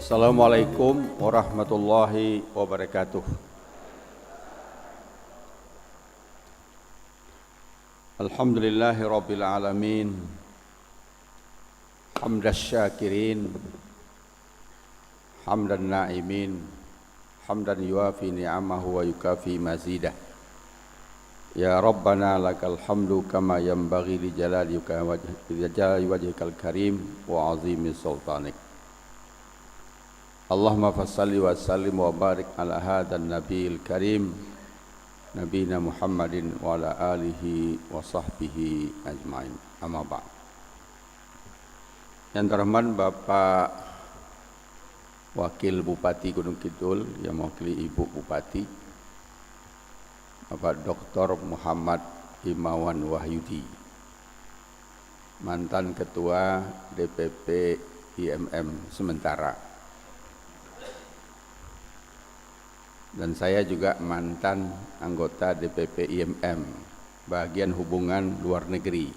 Assalamualaikum warahmatullahi wabarakatuh. Alhamdulillahi rabbil alamin. Hamdas syakirin, hamdan na'imin, hamdan yuafi ni'amahu wa yukafi mazidah. Ya Rabbana lakal hamdu kama yanbaghi li jalali wajhikal karim wa azimi sultanik. Allahumma fassalli wa sallim wa barik ala hadan nabiyil karim nabina Muhammadin wa ala alihi wa sahbihi ajmain. Amma ba'd. Yang terhormat Bapak Wakil Bupati Gunung Kidul yang mewakili Ibu Bupati, Bapak Dr. Muhammad Himawan Wahyudi, mantan Ketua DPP IMM sementara. Dan saya juga mantan anggota DPP IMM bagian hubungan luar negeri.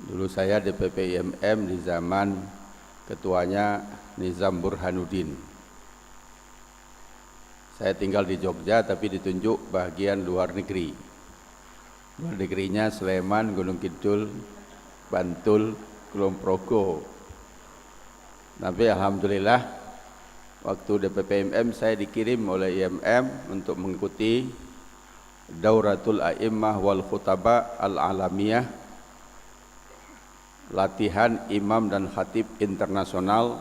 Dulu saya DPP IMM di zaman ketuanya Nizam Burhanuddin. Saya tinggal di Jogja tapi ditunjuk bagian luar negeri. Luar negerinya Sleman, Gunung Kidul, Bantul, Kulon Progo. Tapi alhamdulillah waktu DPP IMM saya dikirim oleh IMM untuk mengikuti Dauratul A'immah wal Khutaba Al-Alamiyah, latihan imam dan khatib internasional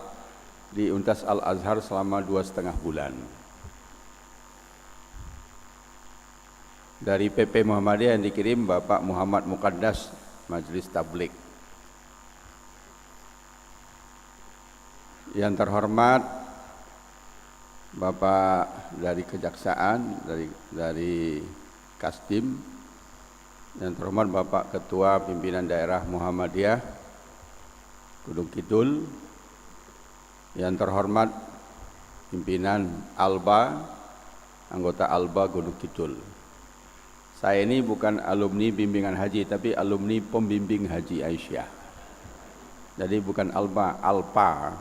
di Universitas Al-Azhar selama 2,5 bulan. Dari PP Muhammadiyah yang dikirim Bapak Muhammad Muqaddas, Majelis Tabligh. Yang terhormat Bapak dari Kejaksaan, dari Kasdim, yang terhormat Bapak Ketua Pimpinan Daerah Muhammadiyah Gunung Kidul, yang terhormat Pimpinan Alba, anggota Alba Gunung Kidul. Saya ini bukan alumni bimbingan haji, tapi alumni pembimbing Haji Aisyah. Jadi bukan Alba, Alpa.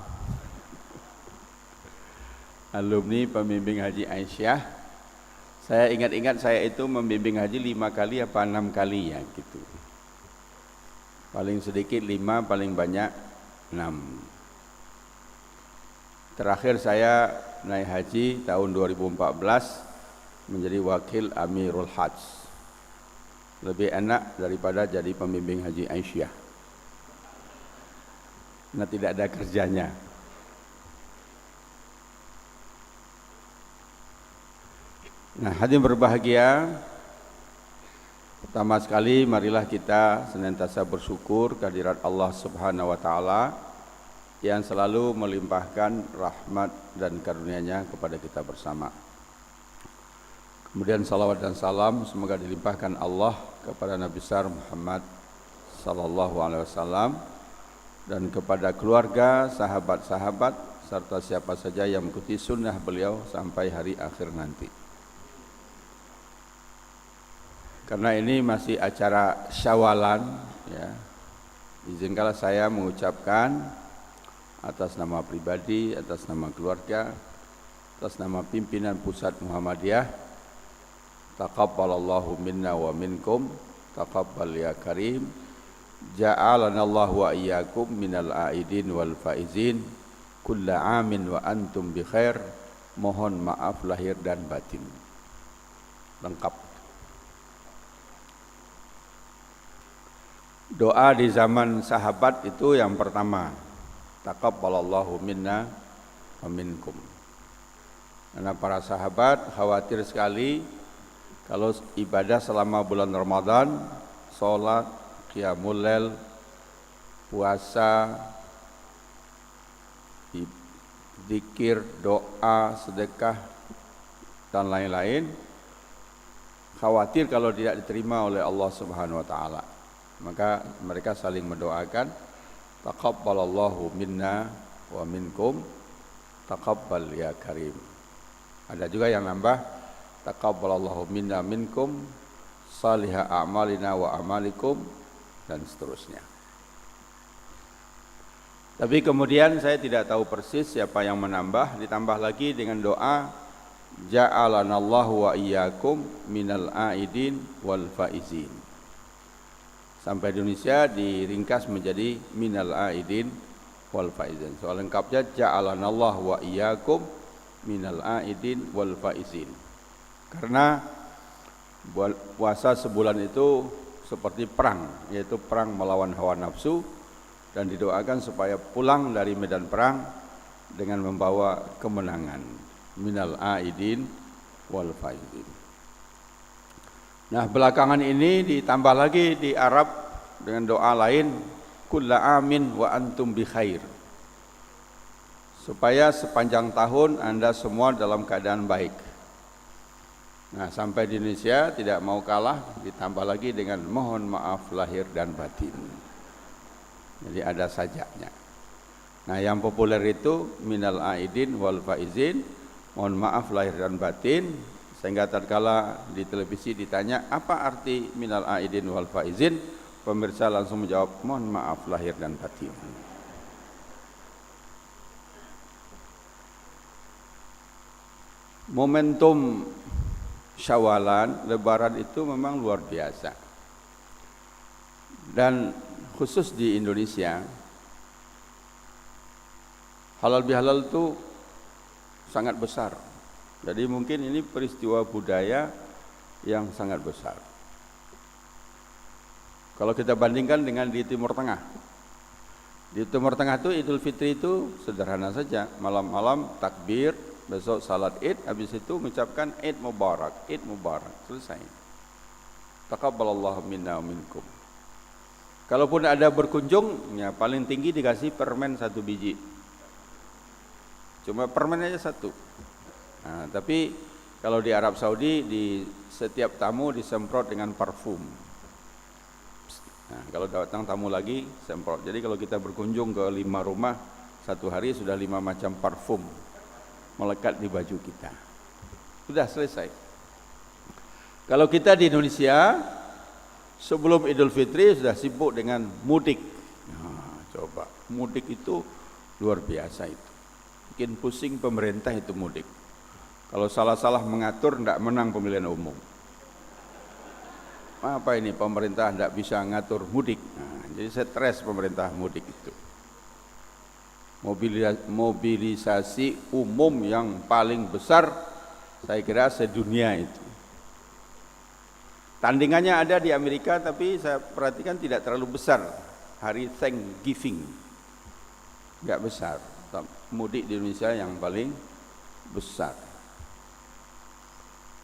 Alumni pembimbing Haji Aisyah. Saya ingat-ingat saya itu membimbing haji 5 kali apa 6 kali ya gitu. Paling sedikit 5, paling banyak 6. Terakhir saya naik haji tahun 2014 menjadi wakil Amirul Hajj. Lebih enak daripada jadi pembimbing Haji Aisyah. Nah, tidak ada kerjanya. Nah, hadirin berbahagia, pertama sekali marilah kita senantiasa bersyukur kehadirat Allah Subhanahu wa taala yang selalu melimpahkan rahmat dan karunia-Nya kepada kita bersama. Kemudian salawat dan salam semoga dilimpahkan Allah kepada Nabi besar Muhammad sallallahu alaihi wasallam dan kepada keluarga, sahabat-sahabat serta siapa saja yang mengikuti sunnah beliau sampai hari akhir nanti. Karena ini masih acara Syawalan, ya, izinkanlah saya mengucapkan atas nama pribadi, atas nama keluarga, atas nama pimpinan pusat Muhammadiyah, taqabbalallahu minna wa minkum, taqabbal ya karim, ja'alanallahu wa iyyakum minal aidin wal faizin, kulla amin wa antum bi khair. Mohon maaf lahir dan batin. Lengkap. Doa di zaman sahabat itu yang pertama, taqabbalallahu minna wa minkum. Karena para sahabat khawatir sekali kalau ibadah selama bulan Ramadan, sholat, qiyamul lail, puasa, zikir, doa, sedekah dan lain-lain, khawatir kalau tidak diterima oleh Allah Subhanahu wa taala. Maka mereka saling mendoakan, taqabbalallahu minna wa minkum, taqabbal ya karim. Ada juga yang nambah, taqabbalallahu minna minkum, salihah a'malina wa amalikum, dan seterusnya. Tapi kemudian saya tidak tahu persis siapa yang menambah, ditambah lagi dengan doa ja'alanallahu wa iyyakum minal aidin wal faizin. Sampai di Indonesia diringkas menjadi minal aidin wal faizin. Soal lengkapnya ja'alanallahu wa iyyakum minal aidin wal faizin. Karena puasa sebulan itu seperti perang, yaitu perang melawan hawa nafsu, dan didoakan supaya pulang dari medan perang dengan membawa kemenangan. Minal aidin wal faizin. Nah, belakangan ini ditambah lagi di Arab dengan doa lain, kulla amin wa antum bi khair. Supaya sepanjang tahun Anda semua dalam keadaan baik. Nah, sampai di Indonesia tidak mau kalah, ditambah lagi dengan mohon maaf lahir dan batin. Jadi ada sajaknya. Nah, yang populer itu minal aidin wal faizin, mohon maaf lahir dan batin. Sehingga tatkala di televisi ditanya apa arti minal aidin wal faizin, pemirsa langsung menjawab mohon maaf lahir dan batin. Momentum Syawalan, Lebaran itu memang luar biasa. Dan khusus di Indonesia, halal bihalal itu sangat besar. Jadi mungkin ini peristiwa budaya yang sangat besar. Kalau kita bandingkan dengan di Timur Tengah, di Timur Tengah itu Idul Fitri itu sederhana saja, malam-malam takbir, besok salat Id, habis itu mengucapkan Id Mubarak, selesai. Taqabbalallahu minna wa minkum. Kalaupun ada berkunjung, ya paling tinggi dikasih permen 1 biji. Cuma permen aja 1. Nah, tapi kalau di Arab Saudi di setiap tamu disemprot dengan parfum. Nah, kalau datang tamu lagi semprot. Jadi kalau kita berkunjung ke 5 rumah, 1 hari sudah 5 macam parfum melekat di baju kita. Sudah selesai. Kalau kita di Indonesia sebelum Idul Fitri sudah sibuk dengan mudik. Nah, coba mudik itu luar biasa itu. Bikin pusing pemerintah itu mudik. Kalau salah-salah mengatur tidak menang pemilihan umum. Apa ini pemerintah tidak bisa ngatur mudik? Nah, jadi stres pemerintah mudik itu. Mobilisasi umum yang paling besar saya kira sedunia itu. Tandingannya ada di Amerika, tapi saya perhatikan tidak terlalu besar. Hari Thanksgiving enggak besar. Mudik di Indonesia yang paling besar.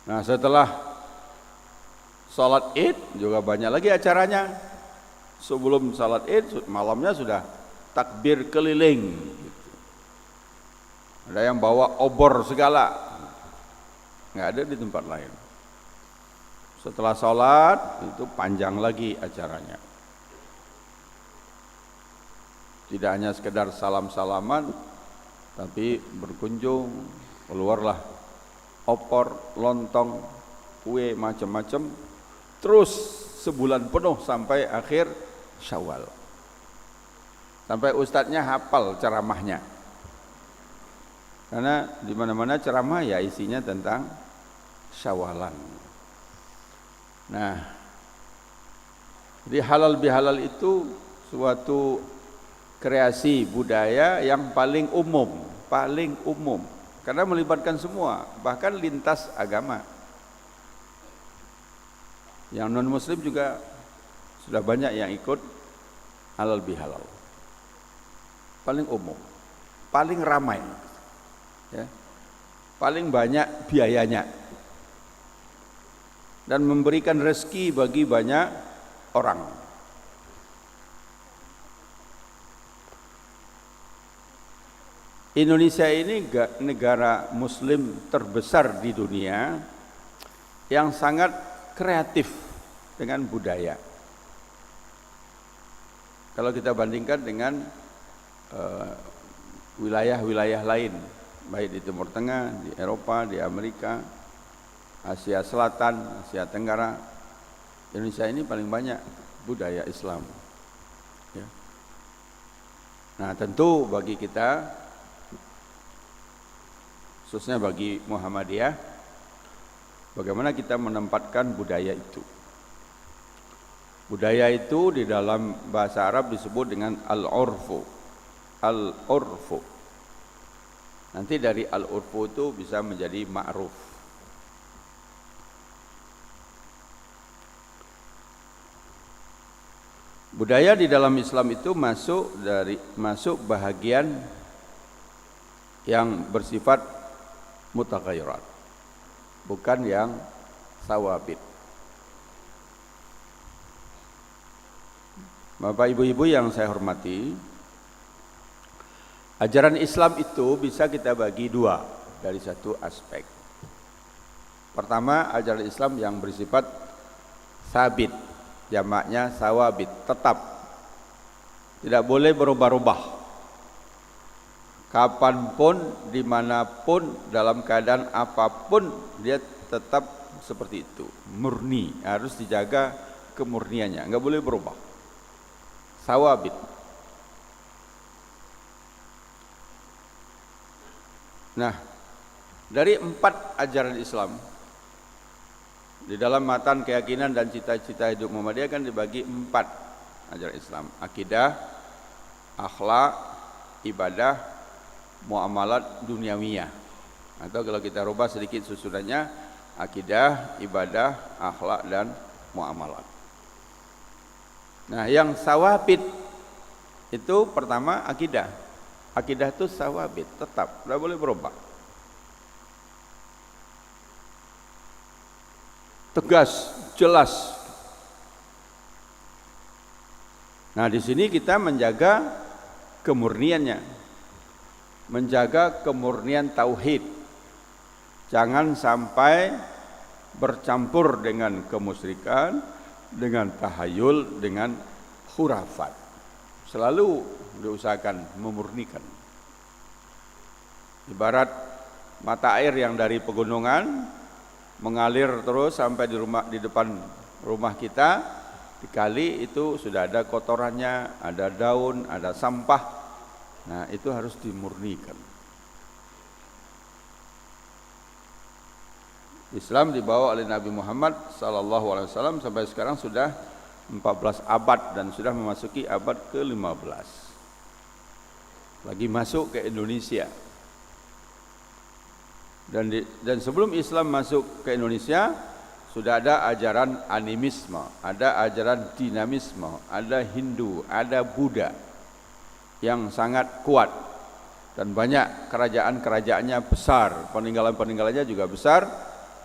Nah, setelah salat Id juga banyak lagi acaranya. Sebelum salat Id malamnya sudah takbir keliling. Ada yang bawa obor segala, nggak ada di tempat lain. Setelah sholat itu panjang lagi acaranya. Tidak hanya sekedar salam-salaman, tapi berkunjung, keluarlah opor, lontong, kue macam-macam, terus sebulan penuh sampai akhir Syawal. Sampai ustadznya hafal ceramahnya. Karena di mana-mana ceramah ya isinya tentang Syawalan. Nah, jadi halal bihalal itu suatu kreasi budaya yang paling umum, karena melibatkan semua, bahkan lintas agama. Yang non muslim juga sudah banyak yang ikut halal bihalal. Paling umum, paling ramai, ya, paling banyak biayanya, dan memberikan rezeki bagi banyak orang. Indonesia ini negara muslim terbesar di dunia yang sangat kreatif dengan budaya. Kalau kita bandingkan dengan wilayah-wilayah lain, baik di Timur Tengah, di Eropa, di Amerika, Asia Selatan, Asia Tenggara, Indonesia ini paling banyak budaya Islam. Ya. Nah, tentu bagi kita, khususnya bagi Muhammadiyah, bagaimana kita menempatkan budaya itu. Budaya itu di dalam bahasa Arab disebut dengan al-urfu. Al-urfu. Nanti dari al-urfu itu bisa menjadi ma'ruf. Budaya di dalam Islam itu masuk bahagian yang bersifat mutaghayyirat, bukan yang sawabit. Bapak Ibu-ibu yang saya hormati, ajaran Islam itu bisa kita bagi dua dari satu aspek. Pertama, ajaran Islam yang bersifat sabit, jamaknya sawabit, tetap, tidak boleh berubah-ubah, kapanpun, dimanapun, dalam keadaan apapun, dia tetap seperti itu, murni, harus dijaga kemurniannya, nggak boleh berubah, sawabit. Nah, dari 4 ajaran Islam di dalam matan keyakinan dan cita-cita hidup Muhammadiyah kan dibagi 4 ajaran Islam: akidah, akhlak, ibadah, muamalat duniawiyah. Atau kalau kita rubah sedikit susunannya, akidah, ibadah, akhlak, dan muamalat. Nah, yang sawabit itu pertama akidah. Akidah itu sawabit, tetap, tidak boleh berubah. Tegas, jelas. Nah, di sini kita menjaga kemurniannya, menjaga kemurnian tauhid. Jangan sampai bercampur dengan kemusyrikan, dengan tahayul, dengan khurafat. Selalu diusahakan memurnikan. Ibarat mata air yang dari pegunungan mengalir terus sampai di depan rumah kita, di kali itu sudah ada kotorannya, ada daun, ada sampah. Nah, itu harus dimurnikan. Islam dibawa oleh Nabi Muhammad SAW sampai sekarang sudah 14 abad dan sudah memasuki abad ke-15. Lagi masuk ke Indonesia. Dan sebelum Islam masuk ke Indonesia, sudah ada ajaran animisme, ada ajaran dinamisme, ada Hindu, ada Buddha yang sangat kuat. Dan banyak kerajaan-kerajaannya besar, peninggalan-peninggalannya juga besar.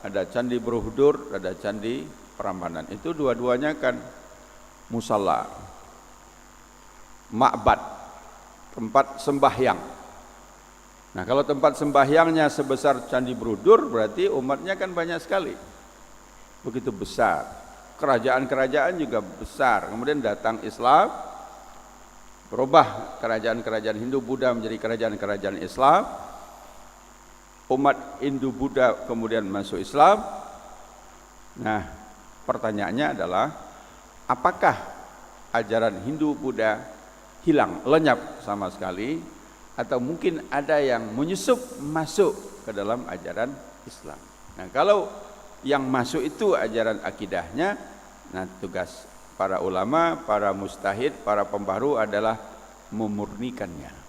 Ada Candi Borobudur, ada Candi Prambanan. Itu dua-duanya kan musalla, ma'bad, tempat sembahyang. Nah, kalau tempat sembahyangnya sebesar Candi Borobudur, berarti umatnya kan banyak sekali. Begitu besar. Kerajaan-kerajaan juga besar. Kemudian datang Islam, berubah kerajaan-kerajaan Hindu Buddha menjadi kerajaan-kerajaan Islam. Umat Hindu Buddha kemudian masuk Islam. Nah, pertanyaannya adalah, apakah ajaran Hindu Buddha hilang, lenyap sama sekali, atau mungkin ada yang menyusup masuk ke dalam ajaran Islam? Nah, kalau yang masuk itu ajaran akidahnya, nah tugas para ulama, para mujtahid, para pembaharu adalah memurnikannya.